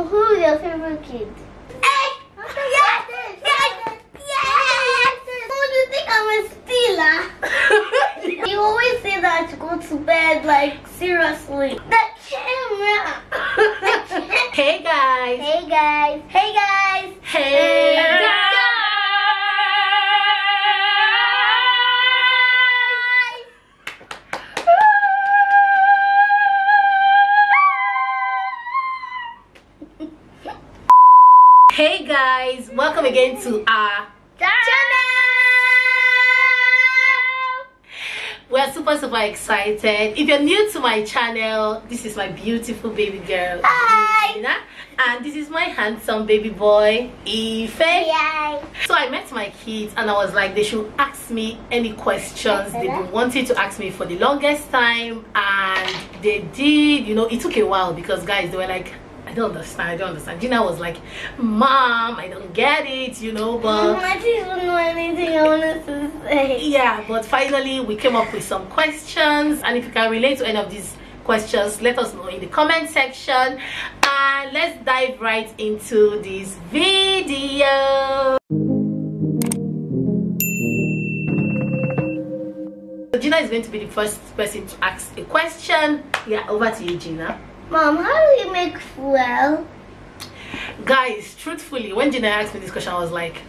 who's your favorite kid? Hey! Yes! Don't you think I'm a stealer? You always say that to go to bed, like, seriously. The camera! Hey guys! Hey guys! Hey guys! Hey guys! Hey guys, welcome again to our channel. We're super excited. If you're new to my channel, this is my beautiful baby girl, Hi. Jina, and this is my handsome baby boy, Ife. Yay. So I met my kids and I was like, they should ask me any questions they've been wanting to ask me for the longest time, and they did. You know, it took a while because guys, they were like, I don't understand. Jina was like, Mom, I don't get it, you know, but I didn't know anything I wanted to say. yeah, but finally we came up with some questions, and if you can relate to any of these questions, let us know in the comment section, and let's dive right into this video. So Jina is going to be the first person to ask a question. Yeah, over to you, Jina. Mom, how do you make fuel? Guys, truthfully, when Jina asked me this question, I was like,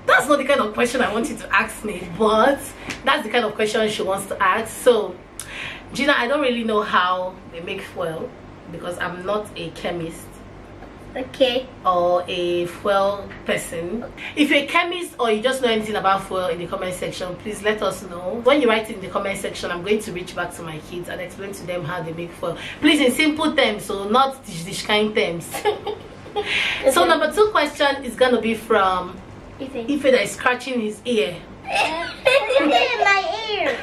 that's not the kind of question I want you to ask me, but that's the kind of question she wants to ask. So Jina, I don't really know how they make fuel because I'm not a chemist, Okay. or a fuel person. If you're a chemist or you just know anything about fuel, in the comment section, please let us know. When you write it in the comment section, I'm going to reach back to my kids and explain to them how they make fuel, please, in simple terms, so not this kind terms. So number 2 question is gonna be from Ife that is scratching his ear. In my ear.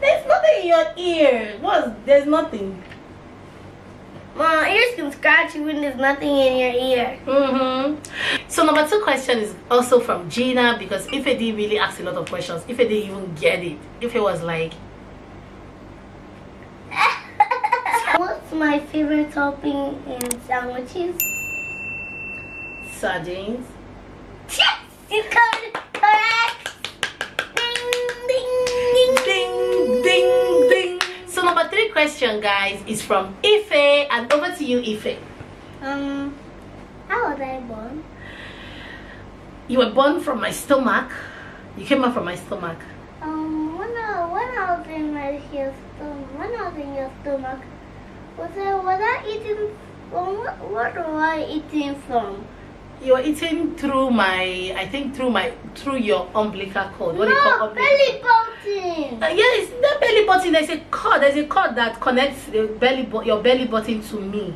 There's nothing in your ear. There's nothing. Mom, ears can scratch you when there's nothing in your ear. So number 2 question is also from Jina, because Ife didn't really ask a lot of questions. Ife didn't even get it. Ife was like, What's my favorite topping in sandwiches? sardines. Yes! You got it correct! Ding, ding, ding, Ding, ding, ding. So number 3 question, guys, is from Ife, and over to you, Ife. How was I born? You were born from my stomach. You came out from my stomach. When I was in your stomach, was I eating from what was I eating from? You were eating through my, I think through your umbilical cord. What do you call umbilical? Belly button. Yes, the belly button. There's a cord. There's a cord that connects the your belly button to me.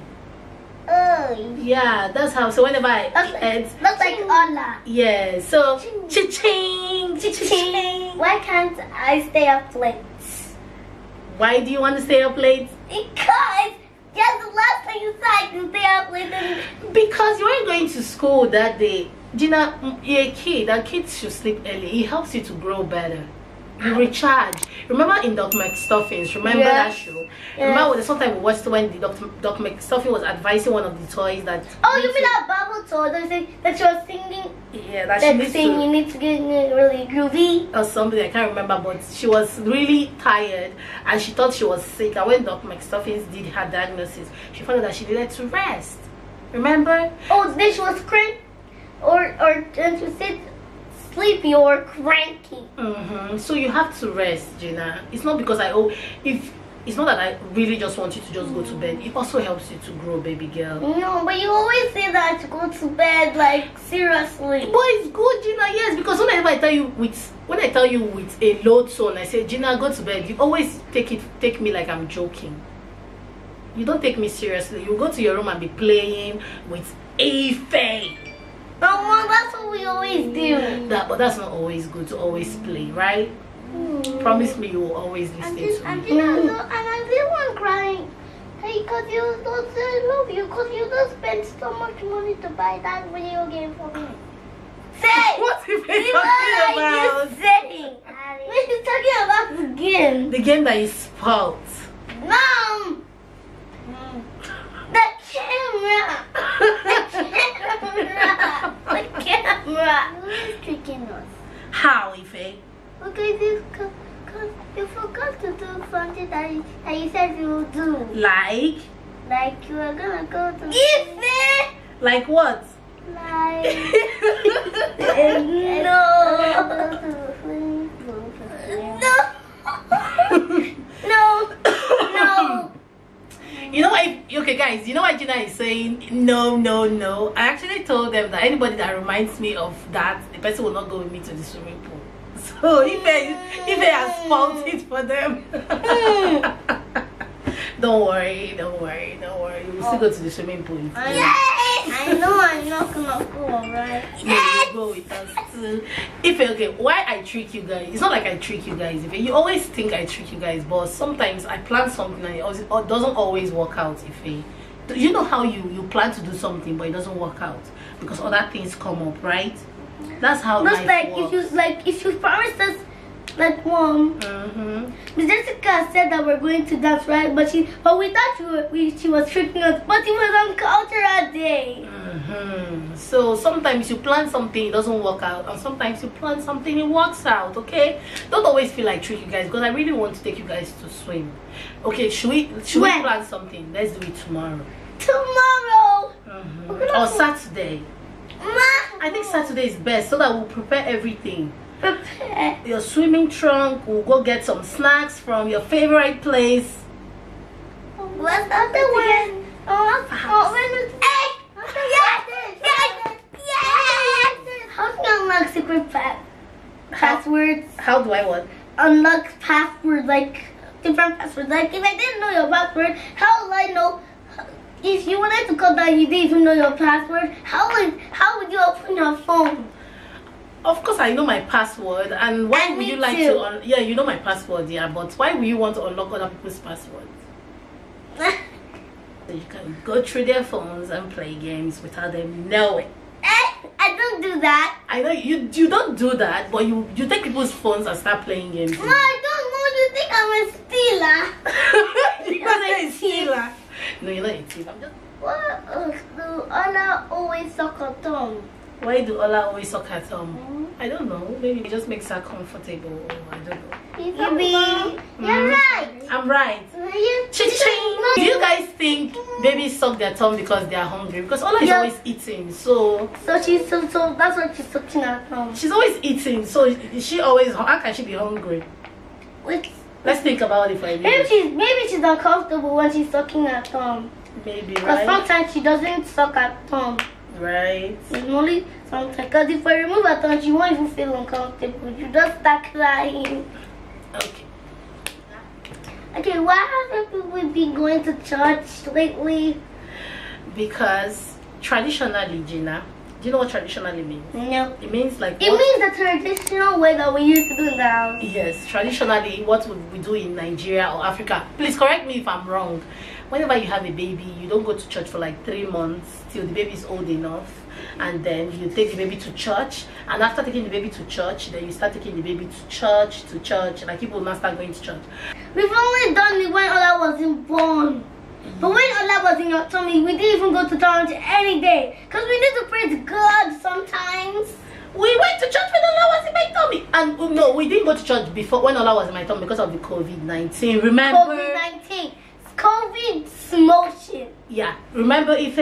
Oh. Yeah, that's how. So whenever I eat, Looks like Allah. yeah. So cha-ching, cha-ching. Why can't I stay up late? Why do you want to stay up late? Because just the last time you said I can stay up late. Because you weren't going to school that day. Jina, you're a kid, and kids should sleep early. It helps you to grow better. You recharge. Remember in Doc McStuffins, remember that show? Yes. Remember sometimes we watched when the Doc McStuffin was advising one of the toys that... Oh, you mean that bubble toy that she was singing? Yeah, that That she needs thing to... you need to get really groovy. Or something, I can't remember, but she was really tired and she thought she was sick, and when Doc McStuffins did her diagnosis, she found out that she needed to rest. Remember? Oh, then she was cranky, or then she said sleepy or cranky. So you have to rest, Jina. It's not because it's not that I really just want you to just go to bed. It also helps you to grow, baby girl. No, but you always say that to go to bed, like, seriously. But it's good, Jina. Yes, because when I tell you with a low tone, I say, Jina, go to bed, you always take me like I'm joking. You don't take me seriously. You go to your room and be playing with Ife. Mom, that's what we always do. But that's not always good to always play, right? Promise me you will always listen to me. And I didn't want crying. Hey, because you don't say love you, because you don't spend so much money to buy that video game for me. Say! What if we're talking about? Saying? We're talking about the game. The game that is spoiled. Mom! The Ife? Okay, because you forgot to do something that you said you would do. Like You were gonna go to Ife? Like what? Like no. You know why? Okay, guys. You know why Jina is saying no, no, no? I actually told them that anybody that reminds me of that, the person will not go with me to the swimming pool. So Ife has spoiled it for them. Don't worry. You will still go to the swimming pool. I know I'm not gonna go, right? Yeah, you go with us too. Ife, okay, why I trick you guys? It's not like I trick you guys. Ife, you always think I trick you guys, but sometimes I plan something and it doesn't always work out. Ife, you know how you plan to do something but it doesn't work out because other things come up, right? That's how life works. If you promised us, like, Mom, Miss Jessica said that we're going to dance, right? But we thought she was tricking us, but it was on cultural day. So sometimes you plan something, it doesn't work out, and sometimes you plan something, it works out. Okay, don't always feel like tricking you guys, because I really want to take you guys to swim. Okay, should we plan something? Let's do it tomorrow. Tomorrow or Saturday. I think Saturday is best, so that we'll prepare everything. Prepare your swimming trunk. We'll go get some snacks from your favorite place. What's that the one? How do you unlock secret passwords? How do I what? Unlock passwords, like different passwords. Like if I didn't know your password, how would I know? If you wanted to call that you didn't even know your password, how would you open your phone? Of course, I know my password, and why would you like to? Yeah, you know my password, yeah. But why would you want to unlock other people's passwords? So you can go through their phones and play games without them knowing. I don't do that. I know you don't do that, but you take people's phones and start playing games. No, I don't know. You think I'm a stealer? Because I'm a stealer. No, you're not a thief. I'm just. What do Anna always suck her thumb? Why do Ola always suck her thumb? I don't know. Maybe it just makes her comfortable. I don't know. You're right. I'm right. Do you guys think babies suck their thumb because they are hungry? Because Ola is always eating, so that's why she's sucking her thumb. She's always eating, so she always. How can she be hungry? Let's think about it for a minute. Maybe she's uncomfortable when she's sucking her thumb. Maybe, because right? sometimes she doesn't suck her thumb. Right. It's only sometimes. Because if I remove her thumb, she won't even feel uncomfortable. You just start crying. Okay. Okay, why haven't people been going to church lately? Because traditionally, Jina, do you know what traditionally means? No. It means like it means the traditional way that we used to do in the house. Yes, traditionally what we do in Nigeria or Africa. Please correct me if I'm wrong. Whenever you have a baby, you don't go to church for like 3 months till the baby is old enough, and then you take the baby to church. And after taking the baby to church, then you start taking the baby to church, like people will not start going to church. We've only done it when Ola wasn't born. But when Ola was in your tummy, we didn't even go to church any day, because we need to pray to God sometimes. We went to church when Ola was in my tummy. And no, we didn't go to church before when Ola was in my tummy because of the COVID-19. Remember? COVID-19. COVID motion. Yeah. Remember, Ife?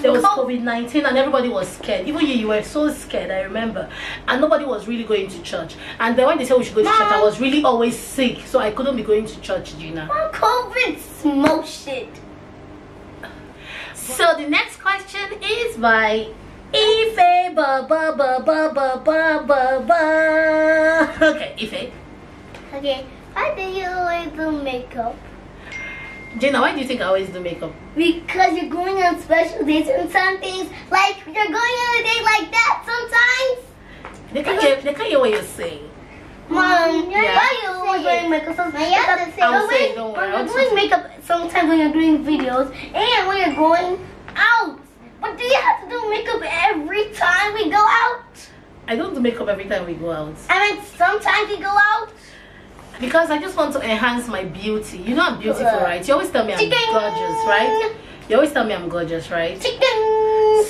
There was COVID-19 and everybody was scared. Even you were so scared, I remember. And nobody was really going to church. And then when they said we should go to church, I was really always sick. So I couldn't be going to church, Jina. COVID motion. So the next question is by Ife. Okay, Ife. Okay. Why do you always do makeup? Jina, why do you think I always do makeup? Because you're going on special dates and some things, like you're going on a date like that sometimes. They can't hear what you're saying. Mom, why are you always wearing makeup? You're doing makeup sometimes when you're doing videos and when you're going out. But do you have to do makeup every time we go out? I don't do makeup every time we go out. I mean, sometimes we go out. Because I just want to enhance my beauty. You know I'm beautiful, right? You always tell me I'm gorgeous, right? You always tell me I'm gorgeous, right?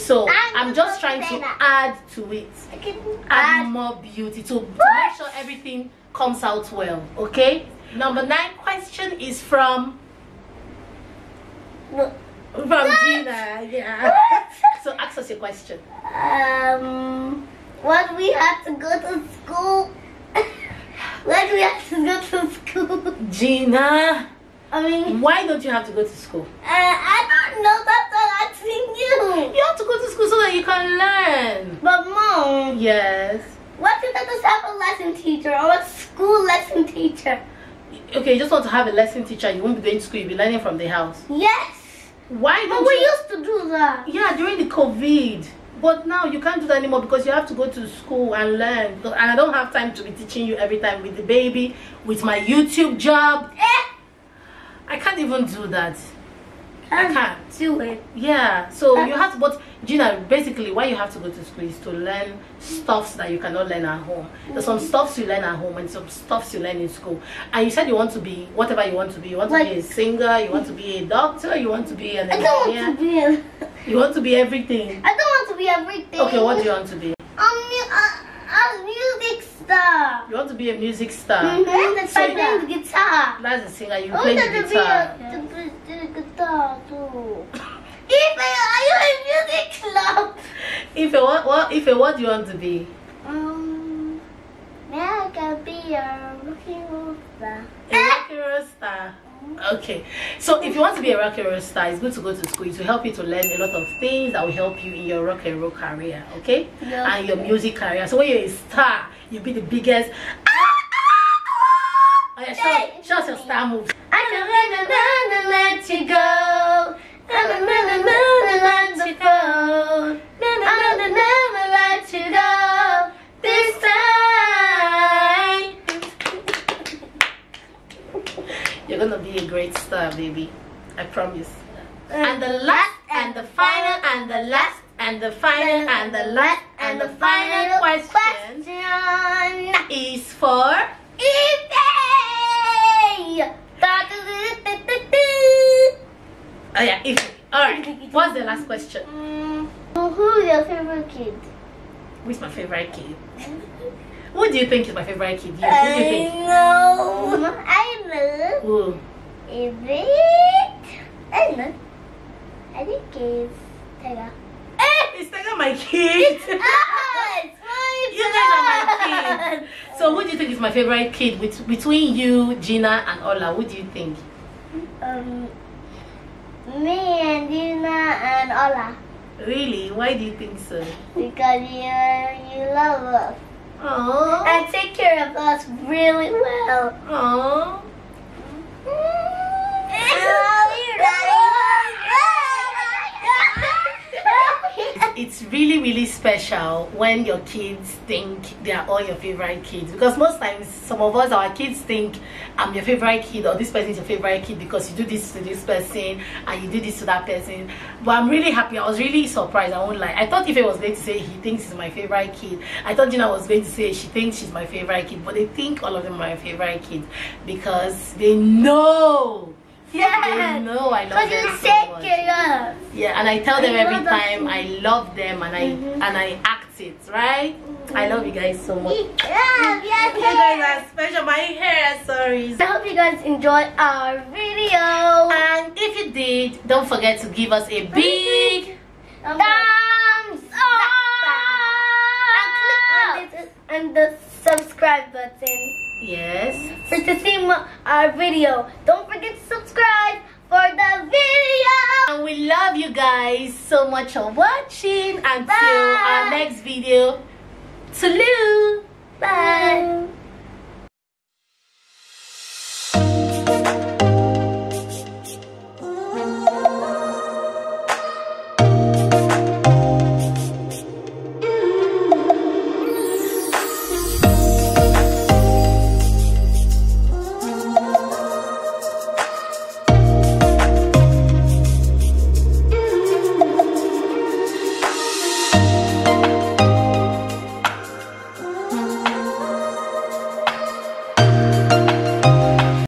So I'm just trying to add to it, add more beauty to make sure everything comes out well. Okay. Number 9 question is from Jina. Yeah. So ask us your question. When we have to go to school. When we have to go to school. Gina. I mean, why don't you have to go to school? I don't know. That's what I'm asking you. You have to go to school so that you can learn. But Mom. Yes. What if I just have a lesson teacher or a school lesson teacher? Okay, you just want to have a lesson teacher. You won't be going to school. You'll be learning from the house. Yes. Why don't we used to do that. Yeah, during the COVID. But now you can't do that anymore because you have to go to school and learn. And I don't have time to be teaching you every time with the baby, with my YouTube job. I can't even do that. I can't do it. Yeah, so you have to. But Gina, basically why you have to go to school is to learn stuffs that you cannot learn at home. There's some stuffs you learn at home and some stuffs you learn in school. And you said you want to be whatever you want to be. You want to be a singer, you want to be a doctor, you want to be an engineer. I don't want to be you want to be everything. I don't want to be everything. Okay, what do you want to be? A music star. You want to be a music star? That's so I play the guitar. That's a singer. You play the guitar. To play the guitar too. Are you a music club? If what do you want to be? I can be a rock and roll star. A rock and roll star. Okay, so if you want to be a rock and roll star, it's good to go to school. It will help you to learn a lot of things that will help you in your rock and roll career, okay? Yeah. And your music career. So when you're a star, you'll be the biggest. Oh yeah, show us your star moves. I can let you go. Let you go. Let you go. This time. You're gonna be a great star, baby. I promise. And the last and the final and the last and the final and the last and the final question is for Ife. Oh yeah, Ife. Alright. What's the last question? Who's your favorite kid? Who's my favorite kid? Who do you think is my favorite kid? Who do you think? I know. Who? Is it? I don't know. I think it's Deka. Is Deka my kid? It's us! You guys are my kids. So who do you think is my favorite kid? Between you, Gina, and Ola, who do you think? Me and Jina and Ola. Really? Why do you think so? Because you love us. Aww. And take care of us really well. Aww. It's really, really special when your kids think they are all your favorite kids, because most times some of us, our kids think I'm your favorite kid or this person is your favorite kid because you do this to this person and you do this to that person. But I'm really happy. I was really surprised. I won't lie. I thought Ife was going to say he thinks he's my favorite kid. I thought Gina was going to say she thinks she's my favorite kid, but they think all of them are my favorite kids because they know. Yeah, they know I love them so much. Yeah, and I tell them every time I love them and I act it, right? I love you guys so much. Yeah, you guys are special. My hair, sorry. I hope you guys enjoyed our video. And if you did, don't forget to give us a big thumbs up and the subscribe button. Yes. To see our video. Don't forget to subscribe for the video. And we love you guys so much for watching. Until our next video. Toodaloo. Bye.